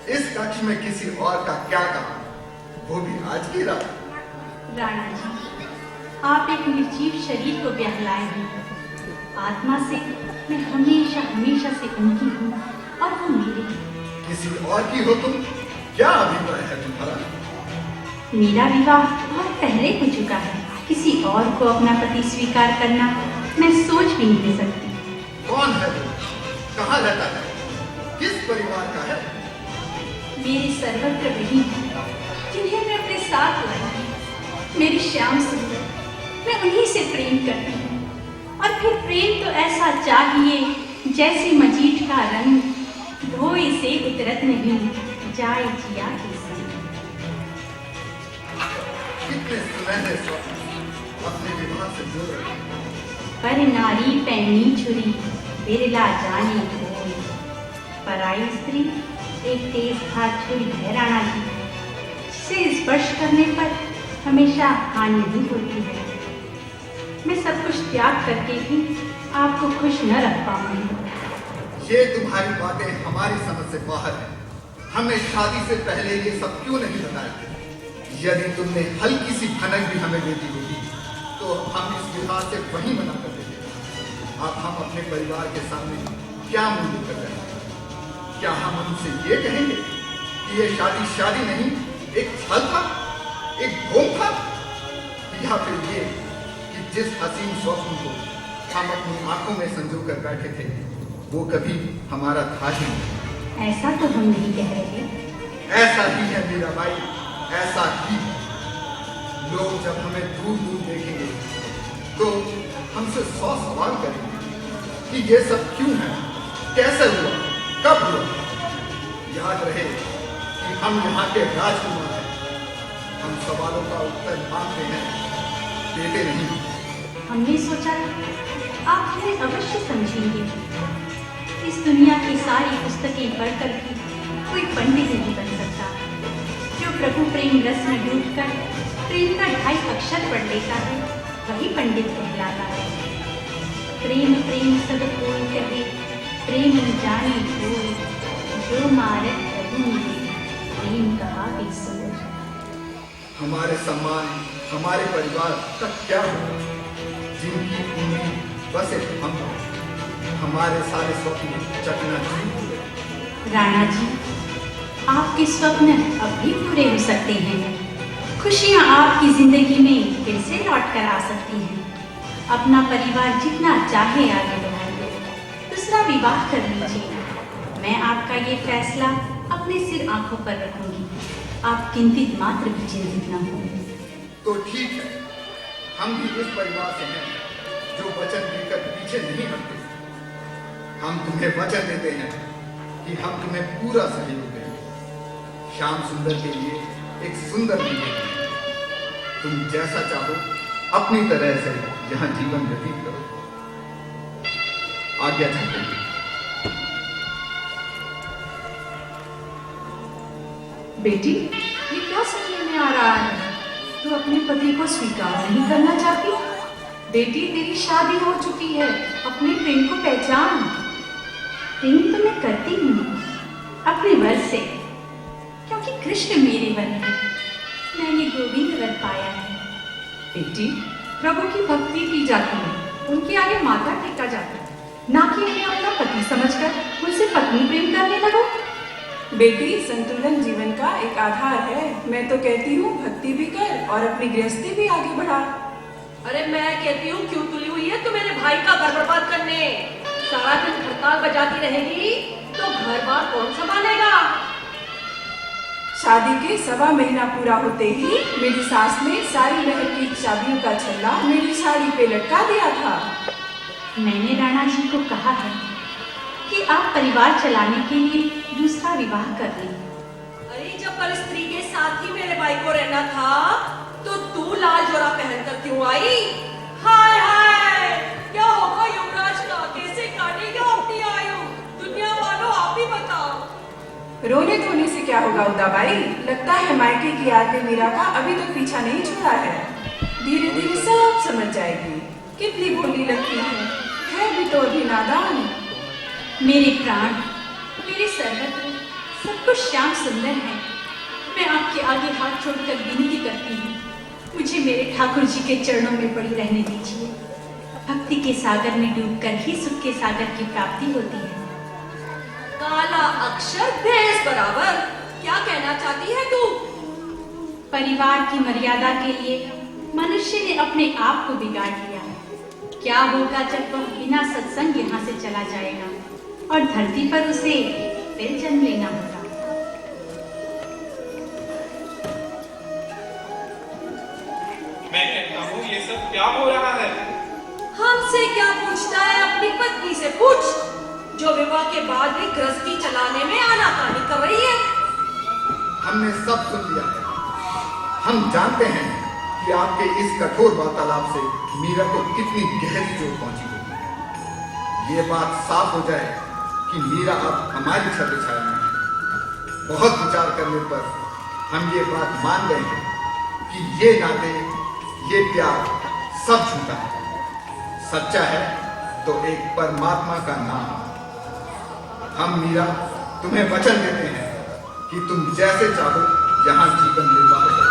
इस कक्ष में किसी और का क्या काम, वो भी आज की रात। राणा जी, आप एक निर्जीव शरीर को बहलाए हैं। आत्मा से मैं हमेशा हमेशा से उनकी हूँ और वो मेरे। किसी और की हो तुम, क्या अभिप्राय है तुम्हारा? मेरा विवाह बहुत पहले हो चुका है। किसी और को अपना पति स्वीकार करना मैं सोच भी नहीं सकती। कौन है वो? कहाँ रहता है? किस परिवार का है? मेरे सर्वत्र वही है जिन्हें मैं अपने साथ लाई हूँ। मेरी श्याम सुंदर, मैं उन्हीं से प्रेम करती हूँ। और फिर प्रेम तो ऐसा चाहिए जैसे मजीठ का रंग धोए से उतरत नहीं जाए जिया के संग। कितने सुनहरे स्वप्न अपने विवाह से जुड़ रहे हैं। पर नारी पैनी छुरी बिरला जाने कोई, पराई स्त्री एक तेज धार छुरी है राणा जी, जिसे स्पर्श करने पर हमेशा हानि ही होती है। मैं सब कुछ त्याग करके भी आपको खुश न रख पाऊंगी। ये तुम्हारी बातें हमारी समझ से बाहर है। हमें शादी से पहले ये सब क्यों नहीं बताया? यदि तुमने हल्की सी भनक भी हमें देती होगी तो हम इस विवाह से वही मना कर देते। अब हम अपने परिवार के सामने क्या मुंह लेकर रहे हैं? क्या हम उनसे ये कहेंगे कि ये शादी नहीं, एक छल था, एक भोग था? या फिर ये कि जिस हसीन स्वप्न को हम अपनी आंखों में संजो कर बैठे थे वो कभी हमारा था ही नहीं? ऐसा तो हम नहीं कह रहे। ऐसा ही है मीरा बाई, ऐसा ही। लोग जब हमें दूर दूर देखेंगे तो हमसे 100 सवाल करेंगे कि ये सब क्यों है, कैसे हुआ, कब हुआ। याद रहे कि हम यहाँ के राजकुमार हैं। हम सवालों का उत्तर मांगते हैं, देते नहीं। हमने सोचा आप हमें अवश्य समझेंगे। इस दुनिया की सारी पुस्तकें पढ़कर भी कोई पंडित नहीं बन सकता। जो प्रभु प्रेम रस में डूबकर प्रेम का 2.5 अक्षर पढ़ लेता है वही पंडित कहलाता है। प्रेम प्रेम सब कोई कहे, प्रेम जाने कोई, जो मारत प्रभु मिले, प्रेम कहा भी सोच। हमारे सम्मान, हमारे परिवार तक क्या हो, जिनकी उम्मीद बस एक हम, हमारे सारे स्वप्न चकनाचूर हुए। राणा जी, आपके स्वप्न अब भी पूरे हो सकते हैं। खुशियां आपकी जिंदगी में फिर से लौट कर आ सकती हैं। अपना परिवार जितना चाहे आगे बढ़ाइए, दूसरा विवाह कर लीजिए। मैं आपका ये फैसला अपने सिर आंखों पर रखूंगी। आप चिंतित मात्र भी चिंतित न हों। तो ठीक है, हम भी इस परिवार से हैं जो वचन देकर पीछे नहीं हटते। हम तुम्हें वचन देते हैं कि हम तुम्हें पूरा सहयोग देंगे। श्याम सुंदर के लिए एक सुंदर जीवन, तुम जैसा चाहो अपनी तरह से यहाँ जीवन व्यतीत करो। आज्ञा चाहते हैं। बेटी, ये क्या सुनने में आ रहा है? तू अपने पति को स्वीकार नहीं करना चाहती? बेटी, तेरी शादी हो चुकी है, अपने प्रेम को पहचान। प्रेम तो मैं करती हूँ अपने वर से, क्योंकि कृष्ण मेरे वर है। मैंने गोविंद वर पाया है बेटी, प्रभु की भक्ति की जाती है, उनके आगे माथा टेका जाता है, ना कि उन्हें अपना पति समझकर उनसे पत्नी प्रेम करने लगो। बेटी, संतुलन जीवन का एक आधार है। मैं तो कहती हूँ भक्ति भी कर और अपनी गृहस्थी भी आगे बढ़ा। अरे मैं कहती हूँ क्यों तुली हुई है तू मेरे भाई का घर बर्बाद करने? सारा दिन हड़ताल बजाती रहेगी तो घर बार कौन संभालेगा? शादी के 1.25 महीना पूरा होते ही मेरी सास ने सारी महल की चाबियों का छल्ला मेरी साड़ी पे लटका दिया था। मैंने राणा जी को कहा है कि आप परिवार चलाने के लिए दूसरा विवाह कर लें। अरे जब पर स्त्री के साथ ही मेरे भाई को रहना था तो तू लाल जोरा पहनकर क्यों आई? हाय हाय, क्या होगा युवराज का? कैसे काटेगा अपनी आयु? दुनिया वालों आप ही बताओ। रोने धोने से क्या होगा उदाबाई? लगता है मायके की यादें मीरा का अभी तक पीछा नहीं छोड़ा है। धीरे धीरे सब समझ जाएगी। कितनी भोली लगती है भी तो अभी नादान। मेरे प्राण, मेरे सर्वत्र, सब कुछ श्याम सुंदर है। मैं आपके आगे हाथ छोड़कर विनती करती हूँ, मुझे मेरे ठाकुर जी के चरणों में पड़ी रहने दीजिए। भक्ति के सागर में डूबकर ही सुख के सागर की प्राप्ति होती है। काला अक्षर भैंस बराबर, क्या कहना चाहती है तू? परिवार की मर्यादा के लिए मनुष्य ने अपने आप को बिगाड़ लिया है। क्या होगा जब वह बिना सत्संग यहाँ से चला जाएगा और धरती पर उसे फिर जन्म लेना होगा। मैं कहता हूँ ये सब क्या हो रहा है? हमसे क्या पूछता है? अपनी पत्नी से पूछ, जो विवाह के बाद भी गृहस्थी चलाने में आनाकानी कर रही है। हमने सब सुन लिया है। हम जानते हैं कि आपके इस कठोर वार्तालाप से मीरा को कितनी गहरी चोट पहुंची होगी। ये बात साफ हो जाए कि मीरा अब हमारी छत्र छाया में है। बहुत विचार करने पर हम ये बात मान गए हैं कि ये नाते, ये प्यार सब झूठा है। सच्चा है तो एक परमात्मा का नाम। हम मीरा तुम्हें वचन देते हैं कि तुम जैसे चाहो यहाँ जीवन निर्वाह करो।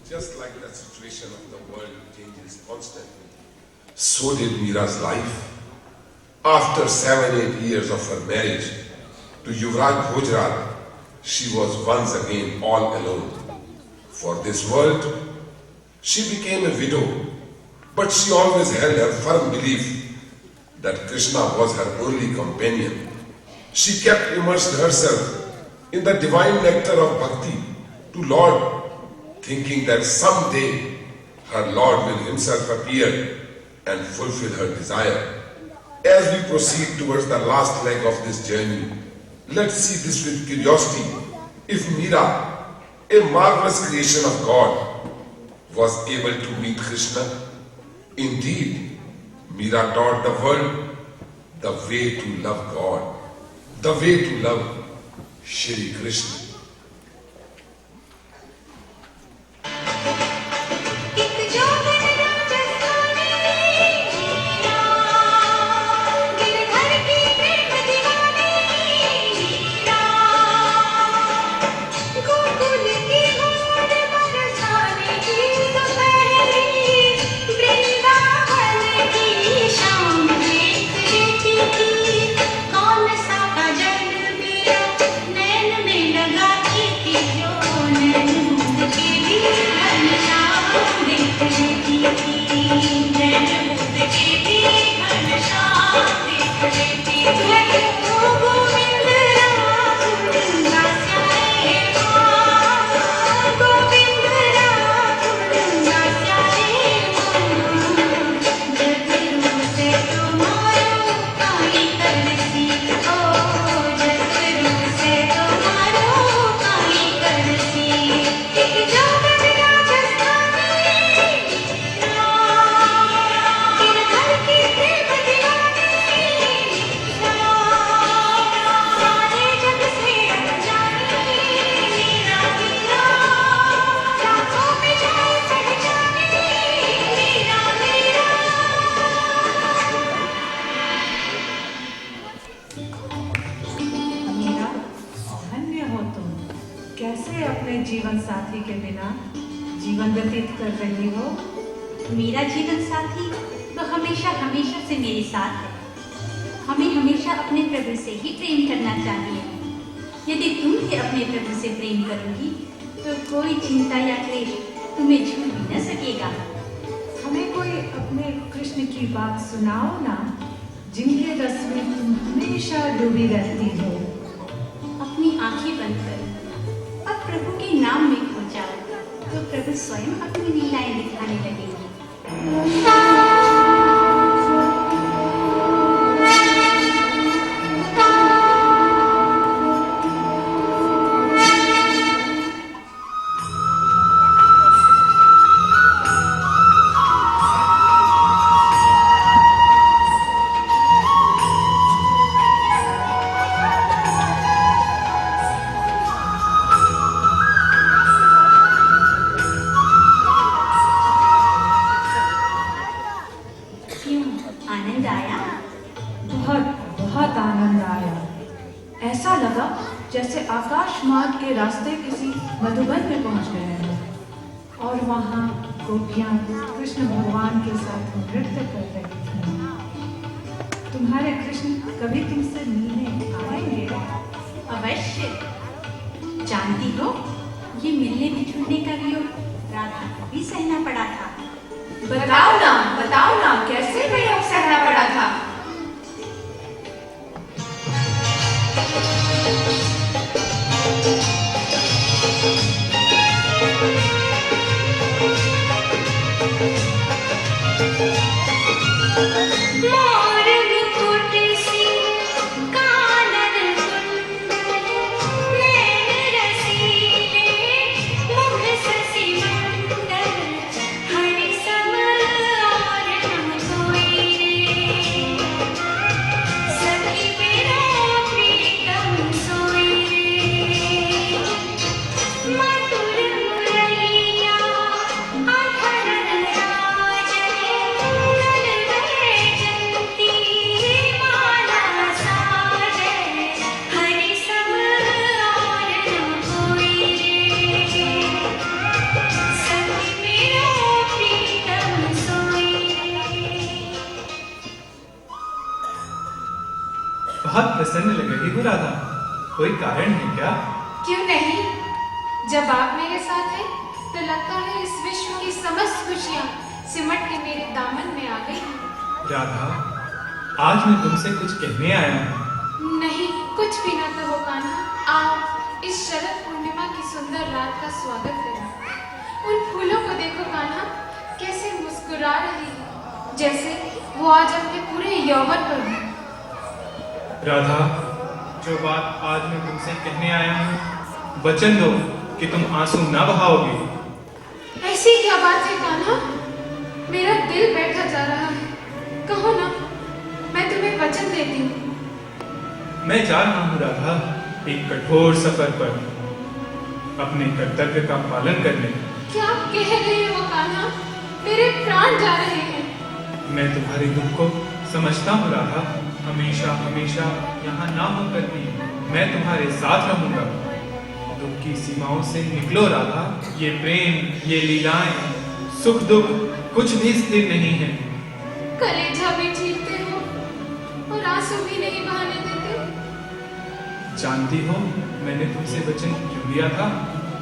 Just like the situation of the world changes constantly, so did Mira's life. After 7-8 years of her marriage to Yuvraj Bhojraj, she was once again all alone. For this world, she became a widow, but she always held her firm belief that Krishna was her only companion. She kept immersed herself in the divine nectar of bhakti to Lord, thinking that someday her Lord will himself appear and fulfill her desire. As we proceed towards the last leg of this journey, let's see this with curiosity. If Mira, a marvelous creation of God, was able to meet Krishna, indeed, Mira taught the world the way to love God, the way to love Shri Krishna. कौन सा भजन मेरा नैन में लगा जीवन साथी के बिना जीवन व्यतीत कर रही हो? मेरा जीवन साथी तो हमेशा हमेशा से मेरे साथ है। हमें हमेशा अपने प्रभु से ही प्रेम करना चाहिए। यदि तुम भी अपने प्रभु से प्रेम करोगी तो कोई चिंता या क्लेश तुम्हें छू भी न सकेगा। हमें कोई अपने कृष्ण की बात सुनाओ ना, जिनके रस में तुम हमेशा डूबी रहती हो। अपनी आंखें बंद करो और प्रभु के नाम में खो जाओ तो प्रभु स्वयं अपनी लीलाएं दिखाने लगेंगे। जैसे आकाश मार्ग के रास्ते किसी मधुबन में पहुंच गए हैं और वहां गोपियां कृष्ण भगवान के साथ नृत्य कर रही थी। तुम्हारे कृष्ण कभी तुमसे मिलने आएंगे? अवश्य। जानती हो, ये मिलने बिछुड़ने का वियोग राधा को भी सहना पड़ा था। बताओ ना कैसे वियोग सहना पड़ा था? बहुत प्रसन्न लग रही हो राधा, कोई कारण है क्या? क्यों नहीं, जब आप मेरे साथ हैं तो लगता है इस विश्व की समस्त खुशियाँ सिमट के मेरे दामन में आ गई। राधा, आज मैं तुमसे कुछ कहने आया हूँ। नहीं, कुछ भी ना कहो कान्हा। आप इस शरद पूर्णिमा की सुंदर रात का स्वागत करें। उन फूलों को देखो कान्हा, कैसे मुस्कुरा रही है, जैसे वो आज अपने पूरे यौवन पर हो। राधा, जो बात आज मैं तुमसे कहने आया हूँ, वचन दो कि तुम आंसू ना बहाओगे। ऐसी क्या बात है कान्हा? मेरा दिल बैठा जा रहा है, कहो ना, मैं तुम्हें वचन देती हूँ। मैं जा रहा हूँ राधा, एक कठोर सफर पर, अपने कर्तव्य का पालन करने। क्या कह रहे हो कान्हा? मेरे प्राण जा रहे हैं। मैं तुम्हारे दुख को समझता हूँ राधा, हमेशा हमेशा यहाँ ना होकर भी मैं तुम्हारे साथ रहूंगा। दुख की सीमाओं से निकलो राधा, ये प्रेम, ये लीलाएं, सुख दुख कुछ भी स्थिर नहीं है। कलेजा भी चीरते हो और आंसू भी नहीं बहाने देते। जानती हो, मैंने तुमसे वचन क्यों दिया था?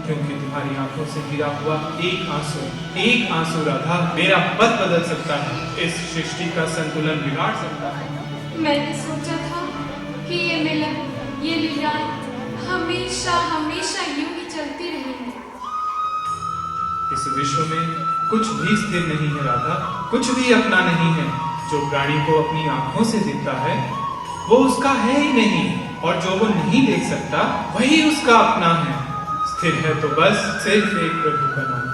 क्योंकि तुम्हारी आंखों से गिरा हुआ एक आंसू राधा मेरा पथ बदल सकता है, इस सृष्टि का संतुलन बिगाड़ सकता है। मैंने सोचा था कि ये मिलन, ये लीलाएं हमेशा हमेशा यूं ही चलती रहेंगी। इस विश्व में कुछ भी स्थिर नहीं है राधा, कुछ भी अपना नहीं है। जो प्राणी को अपनी आंखों से दिखता है वो उसका है ही नहीं, और जो वो नहीं देख सकता वही उसका अपना है। स्थिर है तो बस सिर्फ एक प्रभु का नाम।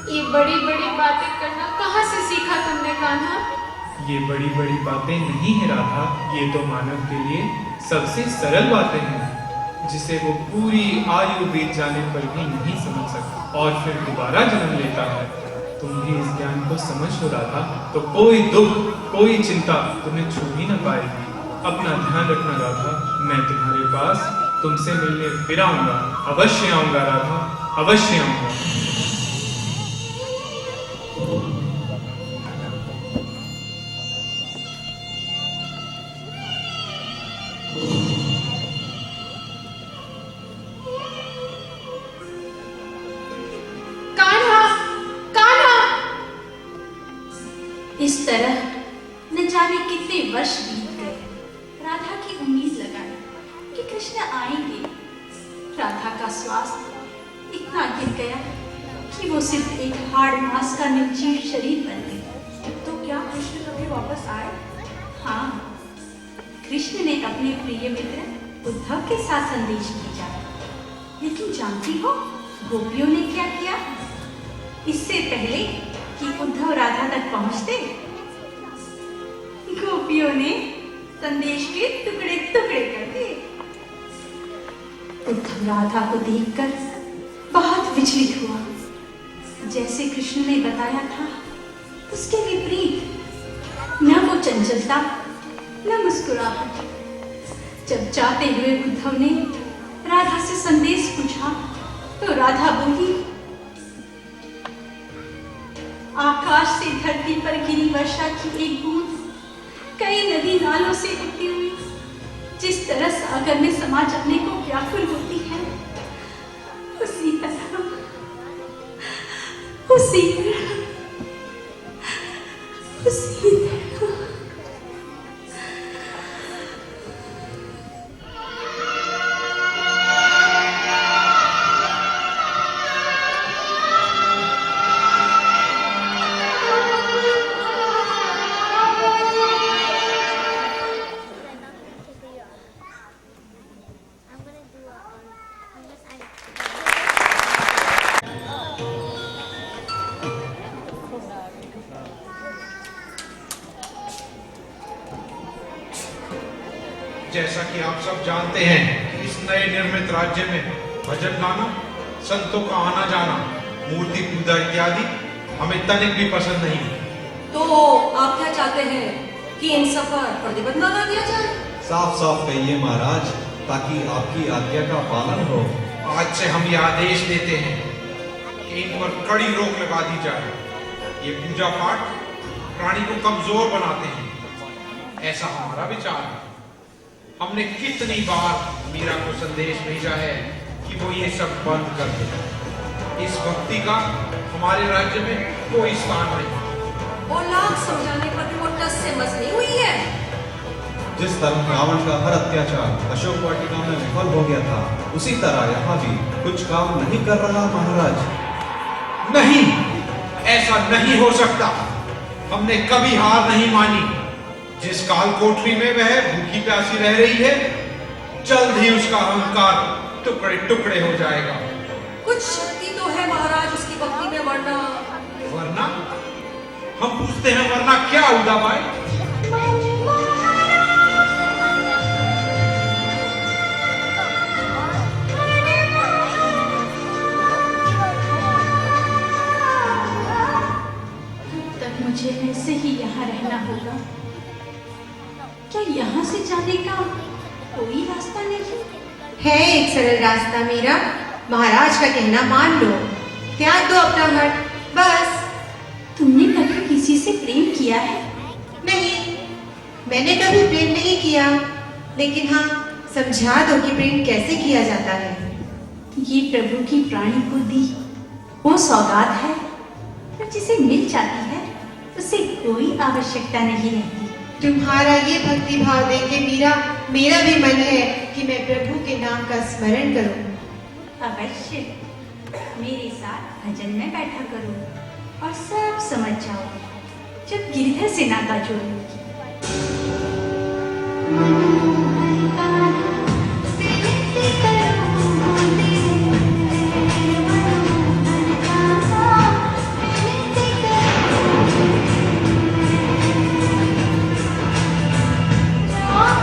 ये बड़ी बड़ी बातें करना कहाँ से सीखा तुमने कान्हा? ये बड़ी बड़ी बातें नहीं है राधा, ये तो मानव के लिए सबसे सरल बातें हैं, जिसे वो पूरी आयु बीत जाने पर भी नहीं समझ सकता और फिर दोबारा जन्म लेता है। तुम भी इस ज्ञान को समझ लो राधा, तो कोई दुख, कोई चिंता तुम्हें छू ही न पाएगी। अपना ध्यान रखना राधा, मैं तुम्हारे पास तुमसे मिलने फिर आऊंगा, अवश्य आऊंगा राधा। अवश्य आऊंगा। इस तरह न जाने कितने वर्ष बीत गए। राधा की उम्मीद लगाई कि कृष्ण आएंगे। राधा का स्वास्थ्य इतना गिर गया कि वो सिर्फ एक हाड़ मांस का निर्जीव शरीर बन गई। तो क्या कृष्ण कभी वापस आए? हाँ, कृष्ण ने अपने प्रिय मित्र उद्धव के साथ संदेश भेजा। लेकिन जानती हो गोपियों ने क्या किया? इससे पहले कि उद्धव राधा तक पहुंचते, गोपियों ने संदेश के टुकड़े टुकड़े कर दिए। उद्धव राधा को देखकर बहुत विचलित हुआ। जैसे कृष्ण ने बताया था उसके विपरीत, न वो चंचलता न मुस्कुराहट। जब जाते हुए उद्धव ने राधा से संदेश पूछा तो राधा बोली, आकाश से धरती पर गिरी वर्षा की एक बूंद कई नदी नालों से उठती हुई जिस तरह सागर में समा जाने को व्याकुल होती है, उसी तरह जैसा कि आप सब जानते हैं कि इस नए निर्मित राज्य में भजन गाना, संतों का आना जाना, मूर्ति पूजा इत्यादि हमें तनिक भी पसंद नहीं। तो आप क्या चाहते हैं कि इन सब पर प्रतिबंध लगा दिया जाए? साफ साफ कहिए महाराज, ताकि आपकी आज्ञा का पालन हो। आज से हम ये आदेश देते हैं कि इन पर कड़ी रोक लगा दी जाए। ये पूजा पाठ प्राणी को कमजोर बनाते हैं, ऐसा हमारा विचार है। हमने कितनी बार मीरा को संदेश भेजा है कि वो ये सब बंद कर दे। इस भक्ति का हमारे राज्य में कोई स्थान नहीं। वो लाख समझाने पर भी वो टस से मस नहीं हुई है। जिस तरह रावण का हर अत्याचार अशोक वाटिका में विफल हो गया था, उसी तरह यहाँ भी कुछ काम नहीं कर रहा महाराज। नहीं, ऐसा नहीं हो सकता। हमने कभी हार नहीं मानी। जिस काल कोठरी में वह भूखी प्यासी रह रही है, जल्द ही उसका अहंकार टुकड़े टुकड़े हो जाएगा। कुछ शक्ति तो है महाराज उसकी भक्ति में, वरना हम पूछते हैं, वरना क्या उदाबाई? तब मुझे ऐसे ही यहाँ रहना होगा। क्या यहाँ से जाने का कोई रास्ता नहीं है? एक सरल रास्ता मीरा, महाराज का कहना मान लो, त्याग दो अपना हट, बस। तुमने कभी किसी से प्रेम किया है? नहीं, मैंने कभी प्रेम नहीं किया, लेकिन हाँ समझा दो कि प्रेम कैसे किया जाता है। ये प्रभु की प्राणी को दी वो सौगात है, पर जिसे मिल जाती है उसे कोई आवश्यकता नहीं रहती। तुम्हारा ये भक्ति भाव देख के मीरा, मेरा भी मन है कि मैं प्रभु के नाम का स्मरण करूं। अवश्य, मेरे साथ भजन में बैठा करो और सब समझ जाओ जब गिरधर से नाता जोड़ोगी। Oh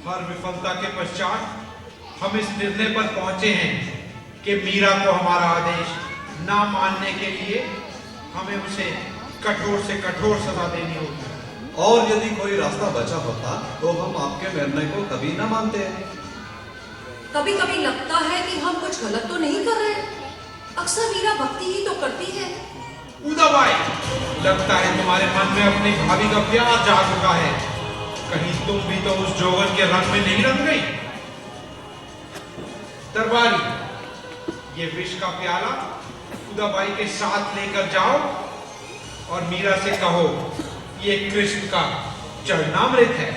हर विफलता के पश्चात हम इस निर्णय पर पहुंचे हैं कि मीरा को हमारा आदेश ना मानने के लिए हमें उसे कठोर से कठोर सजा देनी होगी। और यदि कोई रास्ता बचा होता तो हम आपके निर्णय को कभी ना मानते। कभी कभी लगता है कि हम कुछ गलत तो नहीं कर रहे। अक्सर मीरा भक्ति ही तो करती है। उदाबाई, लगता है तुम्हारे मन में अपनी भाभी का प्यार जाग चुका है। कहीं तुम भी तो उस जोगन के रंग में नहीं रंग गई। दरबारी, ये विष का प्याला उदाबाई के साथ लेकर जाओ और मीरा से कहो ये कृष्ण का चरणामृत है।